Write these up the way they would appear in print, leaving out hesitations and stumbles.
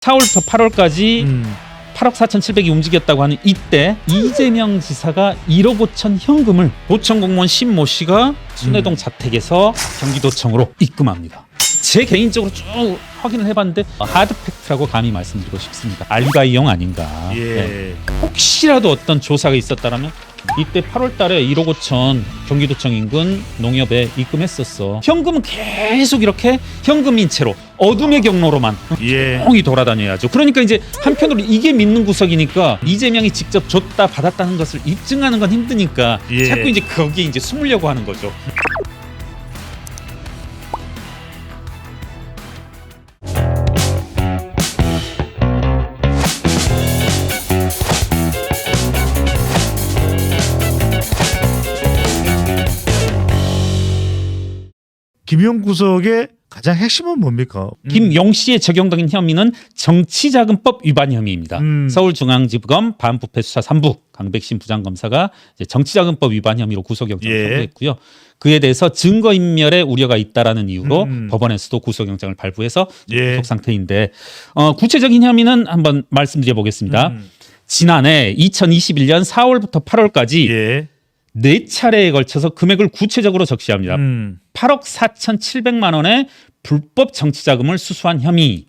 4월부터 8월까지 8억 4,700이 움직였다고 하는 이때 이재명 지사가 1억 5천 현금을 도청 공무원 신모 씨가 순회동 자택에서 경기도청으로 입금합니다. 제 개인적으로 쭉 확인을 해봤는데 하드 팩트라고 감히 말씀드리고 싶습니다. 알바이용 아닌가. 네. 혹시라도 어떤 조사가 있었다면 이때 8월 달에 1억 5천 경기도청 인근 농협에 입금했었어. 현금은 계속 이렇게 현금인 채로 어둠의 경로로만 조용히 돌아다녀야죠. 그러니까 이제 한편으로 이게 믿는 구석이니까 이재명이 직접 줬다 받았다는 것을 입증하는 건 힘드니까 자꾸 이제 거기에 이제 숨으려고 하는 거죠. 김용 구석의 가장 핵심은 뭡니까? 김용 씨의 적용된 혐의는 정치자금법 위반 혐의입니다. 서울중앙지검 반부패수사 3부 강백신 부장검사가 이제 정치자금법 위반 혐의로 구속영장을 청구했고요. 그에 대해서 증거인멸의 우려가 있다라는 이유로 법원에서도 구속영장을 발부해서 구속 상태인데 구체적인 혐의는 한번 말씀드려 보겠습니다. 지난해 2021년 4월부터 8월까지 4차례에 걸쳐서 금액을 구체적으로 적시합니다. 8억 4,700만 원의 불법 정치자금을 수수한 혐의.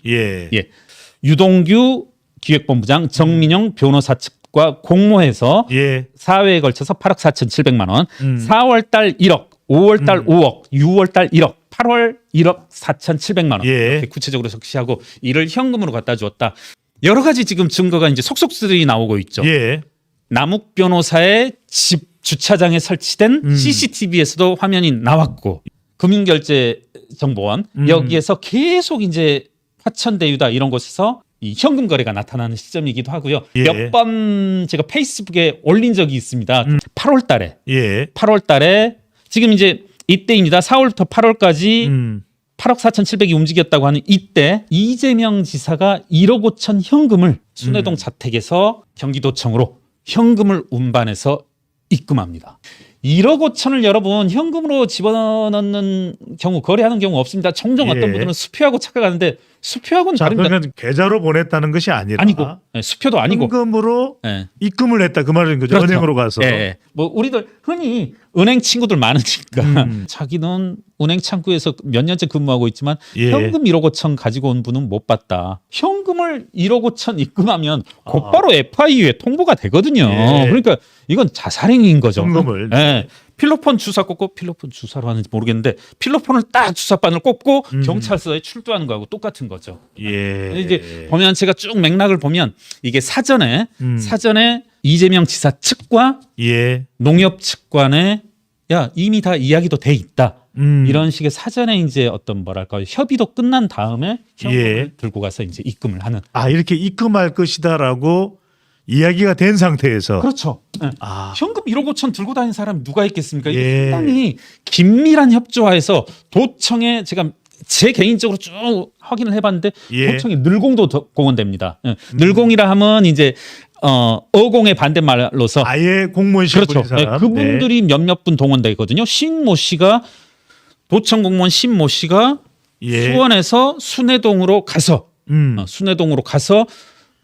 유동규 기획본부장, 정민영 변호사 측과 공모해서 4회에 걸쳐서 8억 4,700만 원, 4월 달 1억, 5월 달 5억, 6월 달 1억, 8월 1억 4,700만 원 이렇게 구체적으로 적시하고 이를 현금으로 갖다 주었다. 여러 가지 지금 증거가 이제 속속들이 나오고 있죠. 남욱 변호사의 집 주차장에 설치된 CCTV에서도 화면이 나왔고 금융결제정보원 여기에서 계속 이제 화천대유다 이런 곳에서 이 현금 거래가 나타나는 시점이기도 하고요. 몇 번 제가 페이스북에 올린 적이 있습니다. 8월 달에 지금 이제 이때입니다. 4월부터 8월까지 8억 4,700이 움직였다고 하는 이때 이재명 지사가 1억 5천 현금을 순회동 자택에서 경기도청으로 현금을 운반해서 입금합니다. 1억 5천을 여러분 현금으로 집어넣는 경우 거래하는 경우 없습니다. 종종 어떤 분들은 수표하고 착각하는데 수표하고는 다릅니다. 그러면 계좌로 보냈다는 것이 아니고 수표도 아니고 현금으로 입금을 했다 그 말인 거죠. 그렇죠. 은행으로 가서. 뭐 우리들 흔히 은행 친구들 많으니까 자기는 은행 창구에서 몇 년째 근무하고 있지만 현금 1억 5천 가지고 온 분은 못 봤다. 현금을 1억 5천 입금하면 곧바로 FIU에 통보가 되거든요. 그러니까 이건 자살행위인 거죠. 현금을. 필로폰 주사 꽂고 필로폰 주사로 하는지 모르겠는데 필로폰을 딱 주사바늘 꽂고 경찰서에 출두하는 거하고 똑같은 거죠. 이제 보면 제가 쭉 맥락을 보면 이게 사전에 이재명 지사 측과 농협 측 간에 야 이미 다 이야기도 돼 있다. 이런 식의 사전에 이제 어떤 뭐랄까 협의도 끝난 다음에 현금을 들고 가서 이제 입금을 하는. 이렇게 입금할 것이다라고 이야기가 된 상태에서 그렇죠. 현금 1억 5천 들고 다니는 사람이 누가 있겠습니까? 이게 상당히 긴밀한 협조하에서 도청에 제가 제 개인적으로 쭉 확인을 해봤는데 도청에 늘공도 공원됩니다. 늘공이라 하면 이제 어공의 반대말로서 아예 공무원실 그렇죠. 사람. 그분들이 몇몇 분 동원돼 있거든요. 신모 씨가 도청 공무원 신모 씨가 수원에서 순회동으로 가서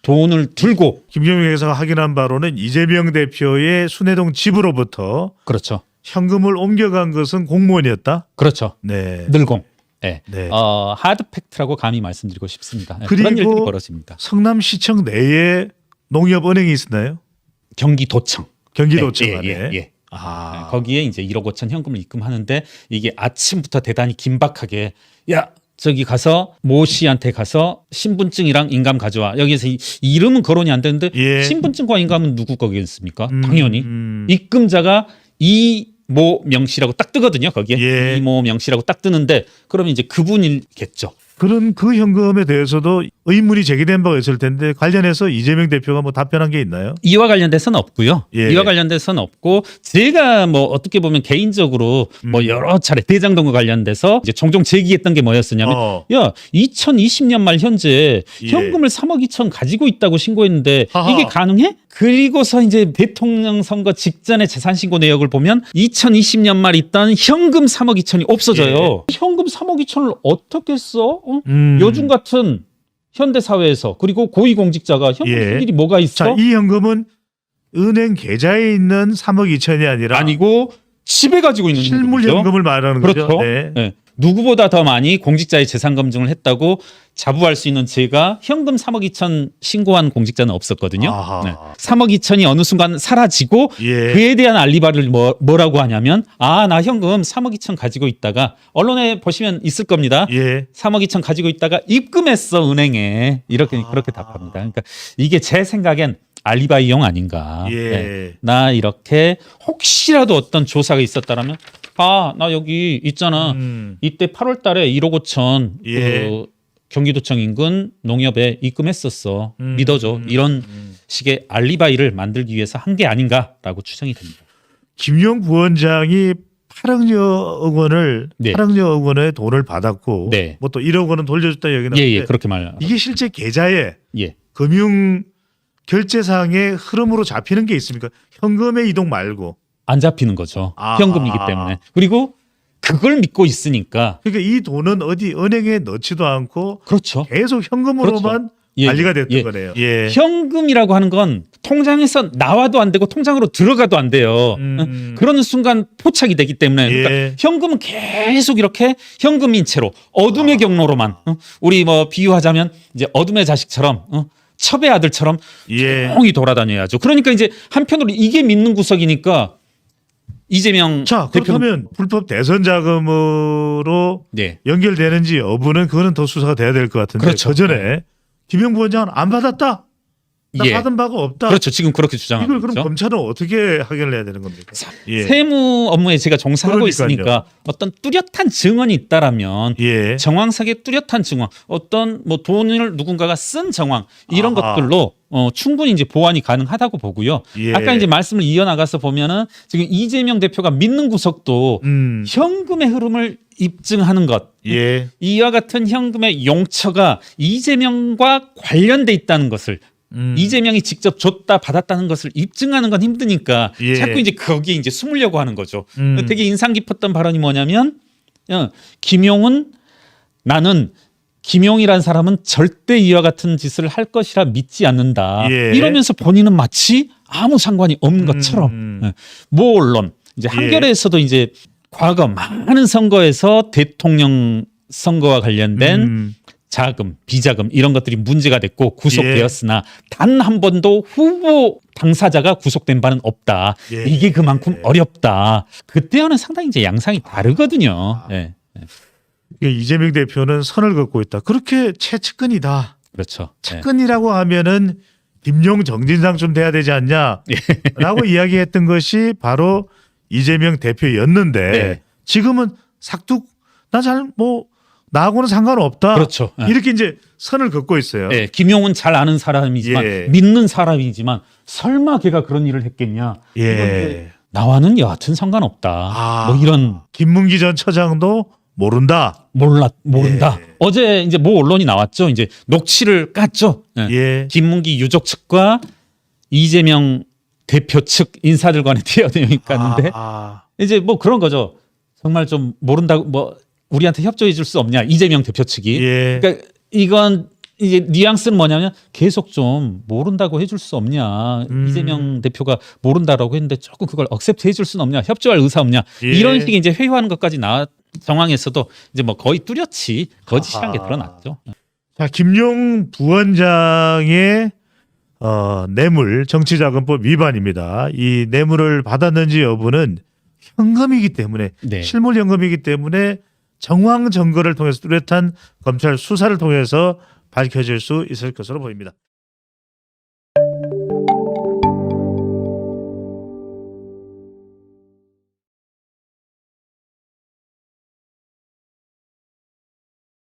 돈을 들고 김경민 회사가 확인한 바로는 이재명 대표의 순회동 집으로부터 그렇죠. 현금을 옮겨간 것은 공무원이었다. 그렇죠. 늘공. 하드 팩트라고 감히 말씀드리고 싶습니다. 그런 일들이 그리고 벌어집니다. 성남시청 내에 농협은행이 있었나요? 경기도청. 안에. 거기에 이제 1억 5천 현금을 입금하는데 이게 아침부터 대단히 긴박하게 야 저기 가서 모 씨한테 가서 신분증이랑 인감 가져와. 여기에서 이름은 거론이 안 되는데 신분증과 인감은 누구 거겠습니까? 당연히 입금자가 이모 명 씨라고 딱 뜨거든요. 거기에 이모 명 씨라고 딱 뜨는데 그러면 이제 그분이겠죠. 그런 그 현금에 대해서도 의문이 제기된 바가 있을 텐데 관련해서 이재명 대표가 뭐 답변한 게 있나요? 이와 관련돼서는 없고요. 이와 관련돼서는 없고 제가 뭐 어떻게 보면 개인적으로 뭐 여러 차례 대장동과 관련돼서 이제 종종 제기했던 게 뭐였었냐면 야 2020년 말 현재 현금을 3억 2천 가지고 있다고 신고했는데 이게 가능해? 그리고서 이제 대통령 선거 직전에 재산신고 내역을 보면 2020년 말 있던 현금 3억 2천이 없어져요. 현금 3억 2천을 어떻게 써? 요즘 같은 현대 사회에서 그리고 고위공직자가 현금 예. 쓸 일이 뭐가 있어? 자, 이 현금은 은행 계좌에 있는 3억 2천이 아니라 아니고 집에 가지고 있는 실물 현금이죠. 현금을 말하는 그렇죠. 거죠. 네. 네. 누구보다 더 많이 공직자의 재산 검증을 했다고 자부할 수 있는 제가 현금 3억 2천 신고한 공직자는 없었거든요. 아하. 네. 3억 2천이 어느 순간 사라지고 예. 그에 대한 알리바를 뭐라고 하냐면 나 현금 3억 2천 가지고 있다가 언론에 보시면 있을 겁니다. 예. 3억 2천 가지고 있다가 입금했어 은행에 이렇게 그렇게 답합니다. 그러니까 이게 제 생각엔 알리바이용 아닌가. 예. 네. 나 이렇게 혹시라도 어떤 조사가 있었다라면 나 여기 있잖아. 이때 8월 달에 1억 5천 예. 경기도청 인근 농협에 입금했었어. 믿어줘. 이런 식의 알리바이를 만들기 위해서 한 게 아닌가라고 추정이 됩니다. 김용 부원장이 8억여 원을 네. 8억여 원의 돈을 받았고 네. 뭐 또 1억 원은 돌려줬다 얘기는 예, 하는데 그렇게 말. 이게 실제 계좌에 예. 금융 결제상의 흐름으로 잡히는 게 있습니까? 현금의 이동 말고. 안 잡히는 거죠. 아하. 현금이기 때문에. 그리고 그걸 믿고 있으니까. 그러니까 이 돈은 어디 은행에 넣지도 않고 그렇죠. 계속 현금으로만 그렇죠. 예, 관리가 됐던 예. 거네요. 예. 현금이라고 하는 건 통장에서 나와도 안 되고 통장으로 들어가도 안 돼요. 그런 순간 포착이 되기 때문에 그러니까 예. 현금은 계속 이렇게 현금인 채로 어둠의 경로로만 우리 뭐 비유하자면 이제 어둠의 자식처럼 첩의 아들처럼 예. 조용히 돌아다녀야죠. 그러니까 이제 한편으로 이게 믿는 구석이니까 이재명 자, 대표는 그렇다면 불법 대선 자금으로 네. 연결되는지 여부는 그거는 더 수사가 돼야 될 것 같은데 그렇죠. 그 전에 김용 부원장은 안 받았다. 나 예. 받은 바가 없다. 그렇죠. 지금 그렇게 주장하고 이걸 그럼 있죠. 검찰은 어떻게 확인을 해야 되는 겁니까? 예. 세무 업무에 제가 종사하고 그러니까요. 있으니까 어떤 뚜렷한 증언이 있다라면 예. 정황상의 뚜렷한 증언, 어떤 뭐 돈을 누군가가 쓴 정황 이런 아하. 것들로 충분히 이제 보완이 가능하다고 보고요. 예. 아까 이제 말씀을 이어나가서 보면은 지금 이재명 대표가 믿는 구석도 현금의 흐름을 입증하는 것. 예. 이와 같은 현금의 용처가 이재명과 관련돼 있다는 것을 이재명이 직접 줬다 받았다는 것을 입증하는 건 힘드니까 예. 자꾸 이제 거기에 이제 숨으려고 하는 거죠. 음. 되게 인상 깊었던 발언이 뭐냐면 김용은 나는 김용이란 사람은 절대 이와 같은 짓을 할 것이라 믿지 않는다. 예. 이러면서 본인은 마치 아무 상관이 없는 것처럼 모 언론 이제 한겨레에서도 이제 과거 많은 선거에서 대통령 선거와 관련된 자금, 비자금 이런 것들이 문제가 됐고 구속되었으나 단 한 번도 후보 당사자가 구속된 바는 없다. 예. 이게 그만큼 어렵다. 그때와는 상당히 이제 양상이 다르거든요. 네. 이재명 대표는 선을 긋고 있다. 그렇게 최측근이다. 그렇죠. 네. 측근이라고 하면은 김용 정진상쯤 돼야 되지 않냐라고 이야기했던 것이 바로 이재명 대표였는데 네. 지금은 삭둑 나 잘 뭐 나하고는 상관없다. 그렇죠. 네. 이렇게 이제 선을 긋고 있어요. 네, 김용은 잘 아는 사람이지만 예. 믿는 사람이지만 설마 걔가 그런 일을 했겠냐? 예. 나와는 여하튼 상관없다. 뭐 이런 김문기 전 처장도 모른다. 모른다. 예. 어제 이제 모 언론이 나왔죠. 이제 녹취를 깠죠. 네. 예. 김문기 유족 측과 이재명 대표 측 인사들 간에 대화 내용이 깠는데 이제 뭐 그런 거죠. 정말 좀 모른다고 뭐 우리한테 협조해 줄 수 없냐 이재명 대표 측이. 예. 그러니까 이건 이제 뉘앙스는 뭐냐면 계속 좀 모른다고 해줄 수 없냐 이재명 대표가 모른다라고 했는데 조금 그걸 억셉트 해줄 수는 없냐 협조할 의사 없냐 예. 이런 식의 이제 회유하는 것까지 나왔 정황에서도 이제 뭐 거의 뚜렷이 거짓이란 게 드러났죠. 자, 김용 부원장의 뇌물 정치자금법 위반입니다. 이 뇌물을 받았는지 여부는 현금이기 때문에 네. 실물 현금이기 때문에 정황 증거를 통해서 뚜렷한 검찰 수사를 통해서 밝혀질 수 있을 것으로 보입니다.